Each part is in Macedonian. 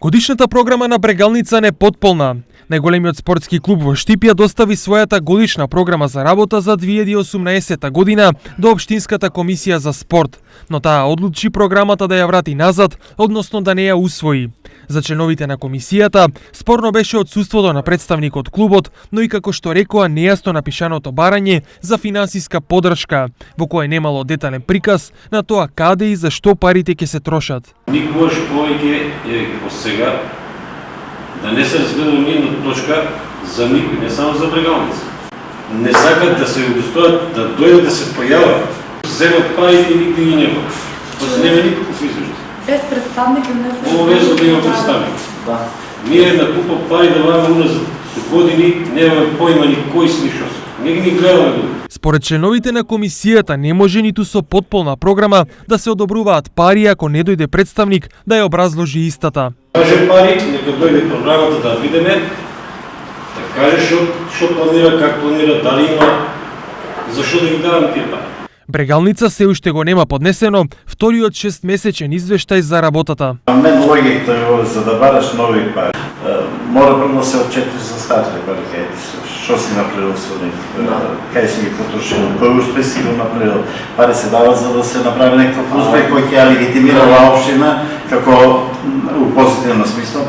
Годишната програма на Брегалница не потполна. Најголемиот спортски клуб во Штип ја достави својата годишна програма за работа за 2018 година до Општинската комисија за спорт, но таа одлучи програмата да ја врати назад, односно да не ја усвои. За членовите на комисијата, спорно беше отсуството на представник од клубот, но и како што рекоа нејасно напишаното барање за финансиска поддршка, во кое немало детален приказ на тоа каде и за што парите ќе се трошат. Никогаш повеќе од сега да не се разгледа ни една точка за никој, не само за Брегалница. Не сакат да се удостојат, да дојдат да се појават, земат парите и никој ги нема. Тоа нема никаков извештај. Без представник не се. Обовезно да има представник. Да. Ние на купа пари да влагаме уназад години, немаме појма ни кој си ни шо се. Не ги ни гледаме. Според членовите на комисијата не може ниту со потполна програма да се одобруваат пари ако не дојде представник да ја образложи истата. Каже пари, нека дојде програмата да видиме, да каже што планира, как планира, дали има, зашто да ги даваме тие пари. Брегалница се уште го нема поднесено вториот 6-месечен извештај за работата. Мен логиката е за да бараш нови пари, мора прво да се отчетиш за старите пари, што си направил со нив, кај си ги потрошил, кој успех си го направил. Пари се дават за да се направи некаков успех кој ќе ја легитимира оваа општина како у позитивна смисла,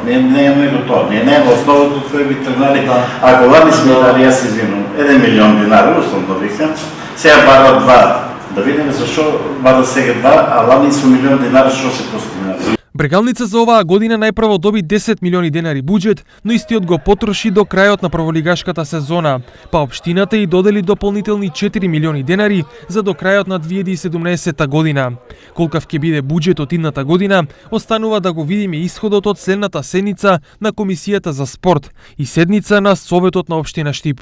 не е до тоа, не е основото од кој би тргнали. Ако лани сме дали, јас извинувам, 1 милион динари, условно викам, сега барат 2. Да видиме зашо барат сега 2, а лани со милион динари што се постигнали. Брегалница за оваа година најпрво доби 10 милиони денари буџет, но истиот го потроши до крајот на прволигашката сезона, па општината и додели дополнителни 4 милиони денари за до крајот на 2017 година. Колкав ќе биде буџетот идната година, останува да го видиме исходот од следната седница на Комисијата за спорт и седница на Советот на општина Штип.